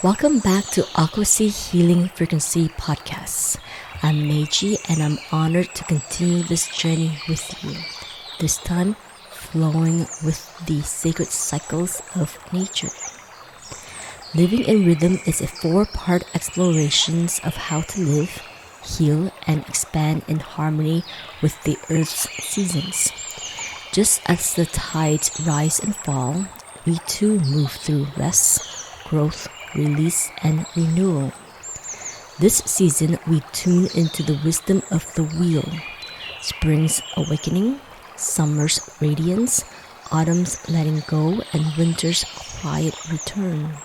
Welcome back to Aquasea Healing Frequency Podcast. I'm Meiji and I'm honored to continue this journey with you. This time, flowing with the sacred cycles of nature. Living in Rhythm is a 4-part exploration of how to live, heal, and expand in harmony with the Earth's seasons. Just as the tides rise and fall, we too move through rest, growth, release, and renewal. This season, we tune into the wisdom of the wheel. Spring's awakening, summer's radiance, autumn's letting go, and winter's quiet return.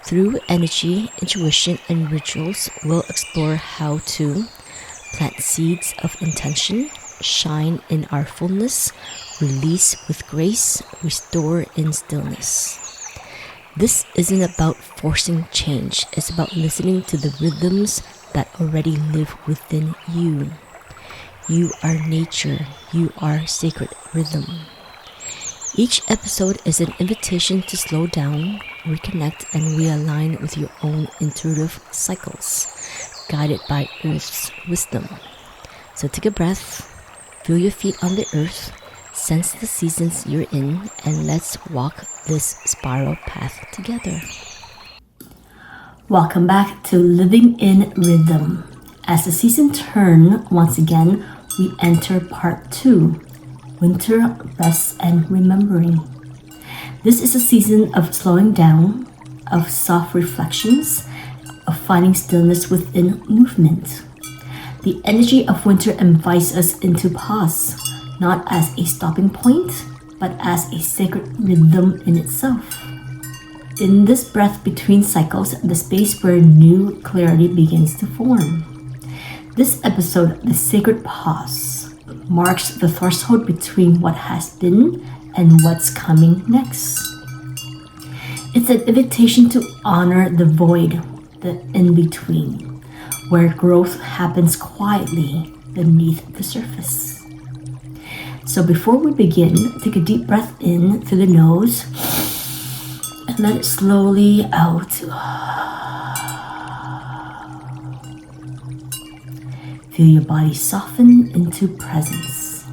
Through energy, intuition, and rituals, we'll explore how to plant seeds of intention, shine in our fullness, release with grace, restore in stillness. This isn't about forcing change, it's about listening to the rhythms that already live within you. You are nature, you are sacred rhythm. Each episode is an invitation to slow down, reconnect, and realign with your own intuitive cycles, guided by Earth's wisdom. So take a breath, feel your feet on the earth, sense the seasons you're in, and let's walk this spiral path together. Welcome back to Living in Rhythm. As the season turn, once again, we enter part 2, Winter, Rest, and Remembering. This is a season of slowing down, of soft reflections, of finding stillness within movement. The energy of winter invites us into pause, not as a stopping point, but as a sacred rhythm in itself. In this breath between cycles, the space where new clarity begins to form. This episode, The Sacred Pause, marks the threshold between what has been and what's coming next. It's an invitation to honor the void, the in-between, where growth happens quietly beneath the surface. So before we begin, take a deep breath in through the nose and let it slowly out. Feel your body soften into presence.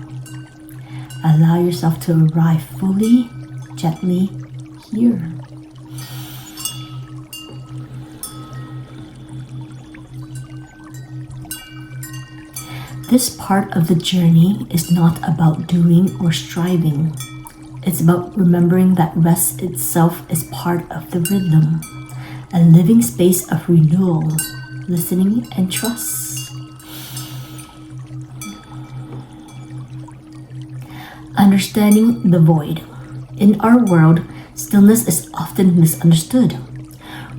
Allow yourself to arrive fully, gently here. This part of the journey is not about doing or striving. It's about remembering that rest itself is part of the rhythm, a living space of renewal, listening, and trust. Understanding the void. In our world, stillness is often misunderstood.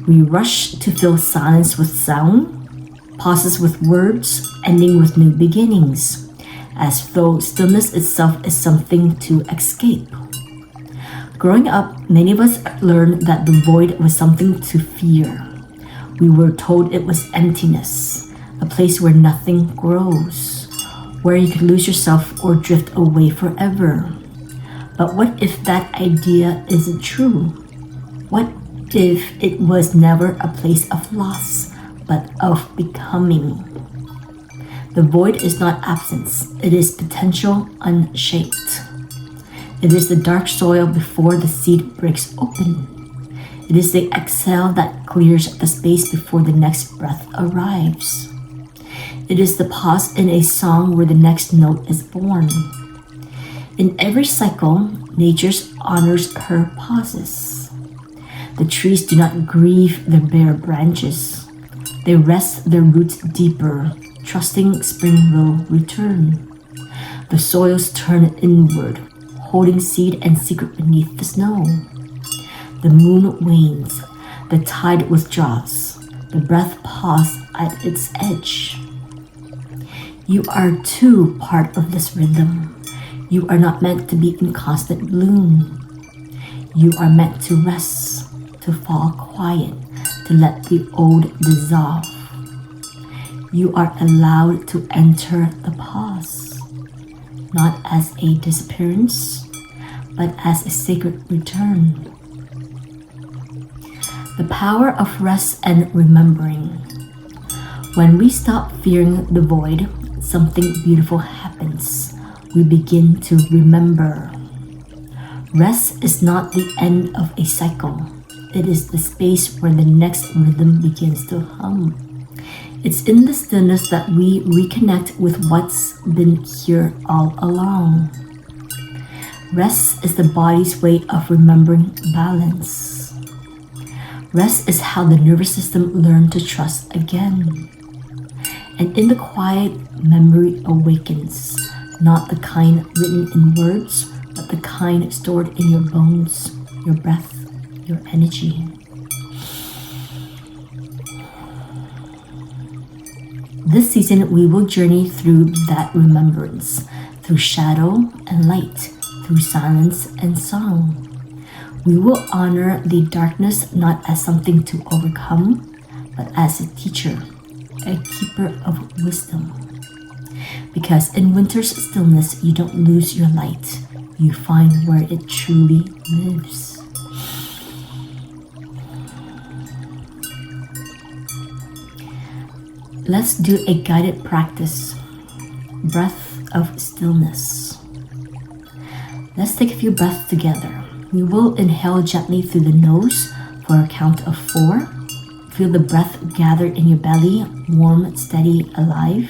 We rush to fill silence with sound, pauses with words, ending with new beginnings, as though stillness itself is something to escape. Growing up, many of us learned that the void was something to fear. We were told it was emptiness, a place where nothing grows, where you could lose yourself or drift away forever. But what if that idea isn't true? What if it was never a place of loss, but of becoming? The void is not absence, it is potential unshaped. It is the dark soil before the seed breaks open. It is the exhale that clears the space before the next breath arrives. It is the pause in a song where the next note is born. In every cycle, nature honors her pauses. The trees do not grieve their bare branches. They rest their roots deeper, trusting spring will return. The soils turn inward, holding seed and secret beneath the snow. The moon wanes, the tide withdraws, the breath pauses at its edge. You are too part of this rhythm. You are not meant to be in constant bloom. You are meant to rest, to fall quiet, to let the old dissolve. You are allowed to enter the pause, not as a disappearance, but as a sacred return. The power of rest and remembering. When we stop fearing the void, something beautiful happens. We begin to remember. Rest is not the end of a cycle. It is the space where the next rhythm begins to hum. It's in the stillness that we reconnect with what's been here all along. Rest is the body's way of remembering balance. Rest is how the nervous system learns to trust again. And in the quiet, memory awakens, not the kind written in words, but the kind stored in your bones, your breath, your energy. This season, we will journey through that remembrance, through shadow and light, through silence and song. We will honor the darkness not as something to overcome, but as a teacher, a keeper of wisdom. Because in winter's stillness, you don't lose your light. You find where it truly lives. Let's do a guided practice. Breath of Stillness. Let's take a few breaths together. We will inhale gently through the nose for a count of 4. Feel the breath gather in your belly, warm, steady, alive.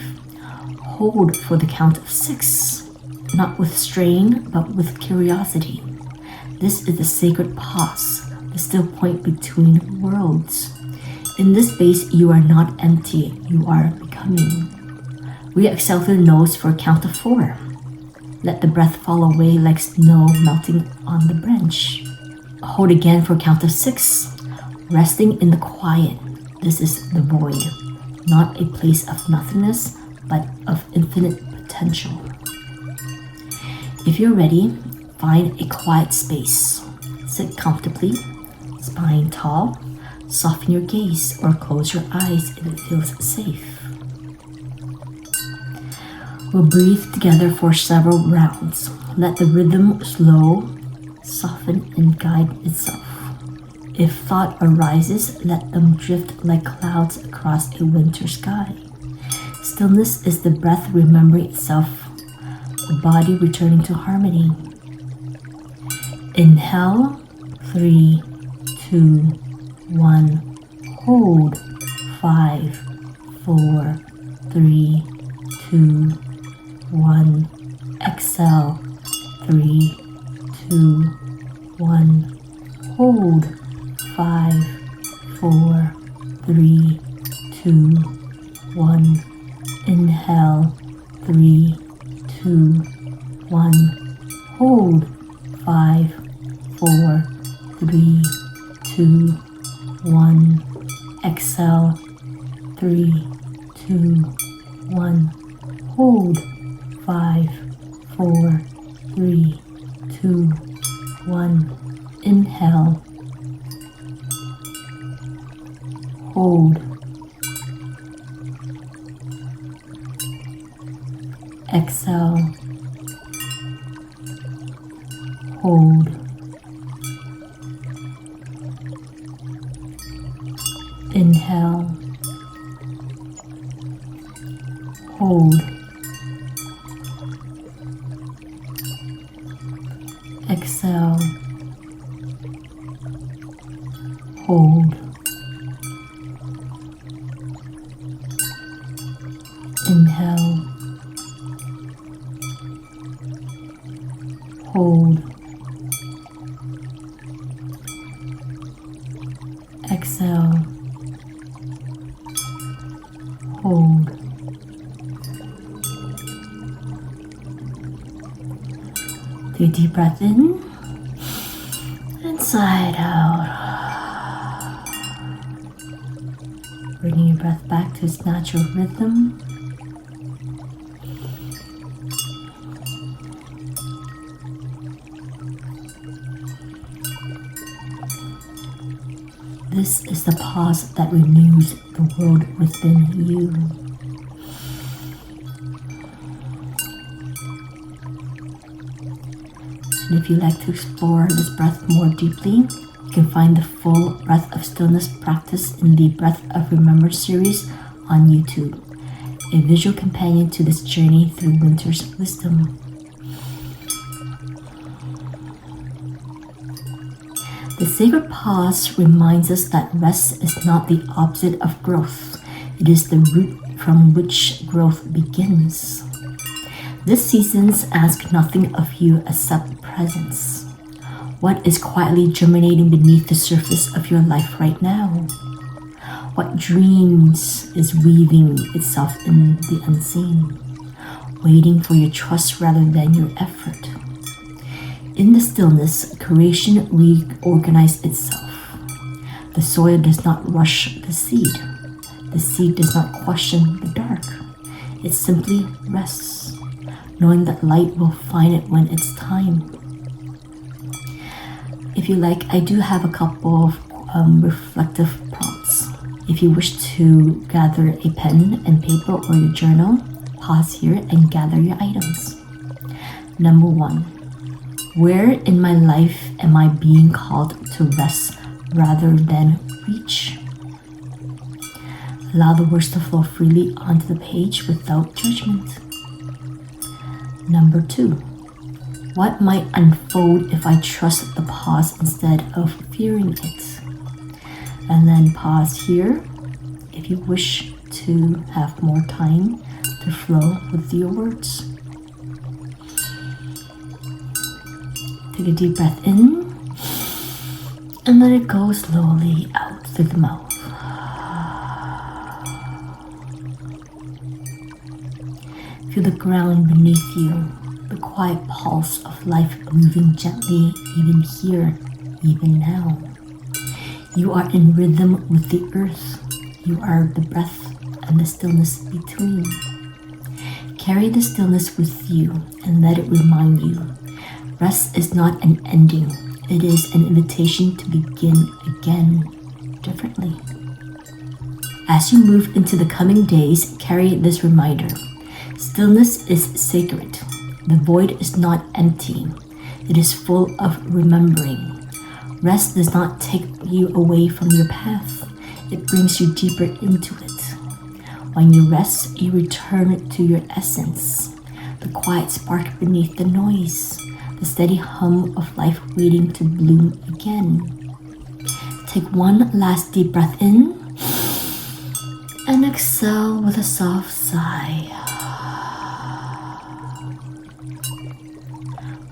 Hold for the count of 6, not with strain, but with curiosity. This is the sacred pause, the still point between worlds. In this space, you are not empty, you are becoming. We exhale through the nose for a count of 4. Let the breath fall away like snow melting on the branch. Hold again for a count of 6, resting in the quiet. This is the void, not a place of nothingness, but of infinite potential. If you're ready, find a quiet space. Sit comfortably, spine tall, soften your gaze or close your eyes if it feels safe. We'll breathe together for several rounds. Let the rhythm slow, soften, and guide itself. If thought arises, let them drift like clouds across a winter sky. Stillness is the breath remembering itself, the body returning to harmony. Inhale, 3, 2, 1. Hold, 5, 4, 3, 2, 1. Exhale, 3, 2, 1. Hold, 5, 4, 3, 2, 1. Inhale, 3, 2, 1. Hold, 5, 4, 3, 2, 1. Exhale, 3, 2, 1. Hold, 5, 4, 3, 2, 1. Inhale, hold, exhale, hold, inhale, hold, exhale, hold, inhale, hold, exhale, hold. Take a deep breath in, inside out. Bringing your breath back to its natural rhythm. This is the pause that renews the world within you. And if you'd like to explore this breath more deeply, You can find the full Breath of Stillness practice in the Breath of Remembrance series on YouTube, a visual companion to this journey through winter's wisdom. The sacred pause reminds us that rest is not the opposite of growth. It is the root from which growth begins. This season's ask nothing of you except presence. What is quietly germinating beneath the surface of your life right now? What dreams is weaving itself in the unseen, waiting for your trust rather than your effort? In the stillness, creation reorganizes itself. The soil does not rush the seed. The seed does not question the dark. It simply rests, knowing that light will find it when it's time. If you like, I do have a couple of reflective prompts. If you wish to gather a pen and paper or your journal, pause here and gather your items. Number 1. Where in my life am I being called to rest rather than reach? Allow the words to flow freely onto the page without judgment. Number 2. What might unfold if I trust the pause instead of fearing it? And then pause here if you wish to have more time to flow with your words. Take a deep breath in and let it go slowly out through the mouth. Feel the ground beneath you, the quiet pulse of life moving gently even here, even now. You are in rhythm with the earth. You are the breath and the stillness between. Carry the stillness with you and let it remind you. Rest is not an ending. It is an invitation to begin again, differently. As you move into the coming days, carry this reminder. Stillness is sacred. The void is not empty. It is full of remembering. Rest does not take you away from your path. It brings you deeper into it. When you rest, you return to your essence, the quiet spark beneath the noise, the steady hum of life waiting to bloom again. Take one last deep breath in and exhale with a soft sigh.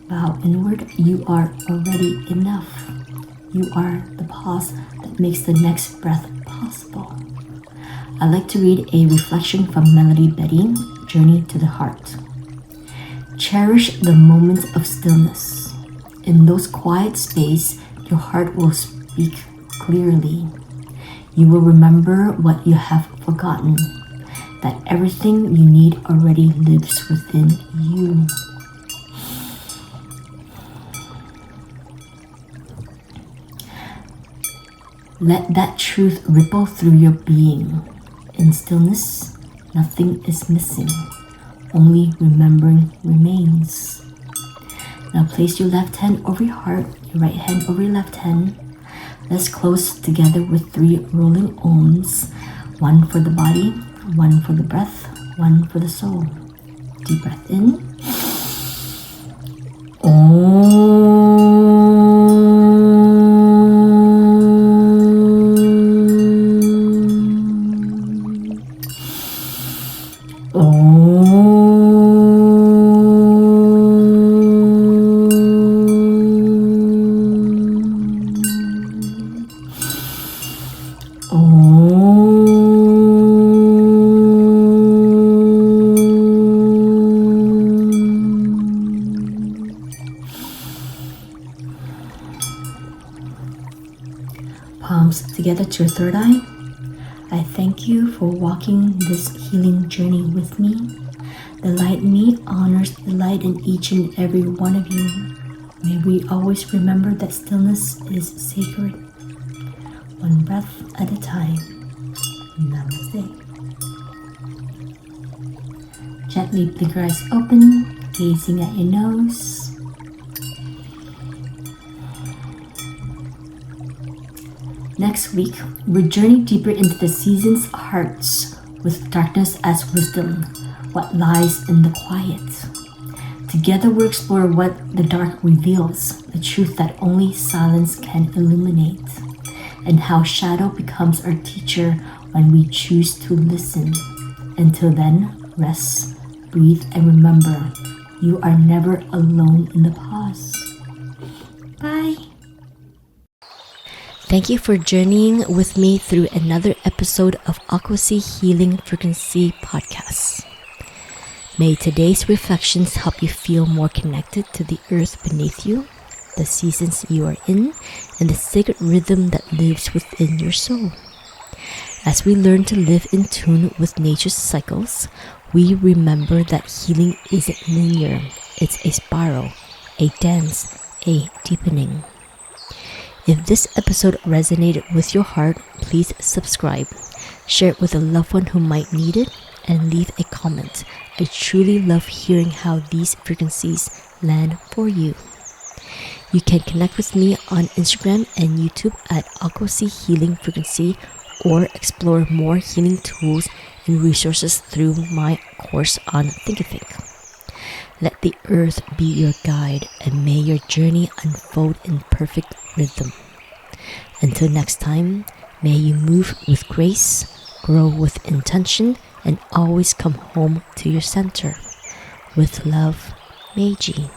Bow inward. You are already enough. You are the pause that makes the next breath possible. I'd like to read a reflection from Melody Betty, Journey to the Heart. Cherish the moments of stillness. In those quiet spaces, your heart will speak clearly. You will remember what you have forgotten, that everything you need already lives within you. Let that truth ripple through your being. In stillness, nothing is missing. Only remembering remains. Now place your left hand over your heart, your right hand over your left hand. Let's close together with 3 rolling ohms. 1 for the body, 1 for the breath, 1 for the soul. Deep breath in. Om. Palms together to your third eye. I thank you for walking this healing journey with me. The light in me honors the light in each and every one of you. May we always remember that stillness is sacred. One breath at a time. Namaste. Gently blink your eyes open, gazing at your nose. Next week, we'll journey deeper into the season's hearts with darkness as wisdom, what lies in the quiet. Together we'll explore what the dark reveals, the truth that only silence can illuminate, and how shadow becomes our teacher when we choose to listen. Until then, rest, breathe, and remember, you are never alone in the pause. Bye! Thank you for journeying with me through another episode of Aquasea Healing Frequency Podcast. May today's reflections help you feel more connected to the earth beneath you, the seasons you are in, and the sacred rhythm that lives within your soul. As we learn to live in tune with nature's cycles, we remember that healing isn't linear. It's a spiral, a dance, a deepening. If this episode resonated with your heart, please subscribe, share it with a loved one who might need it, and leave a comment. I truly love hearing how these frequencies land for you. You can connect with me on Instagram and YouTube at Aquasea Healing Frequency, or explore more healing tools and resources through my course on Think-A-Think. Let the earth be your guide, and may your journey unfold in perfect rhythm. Until next time, may you move with grace, grow with intention, and always come home to your center. With love, Meiji.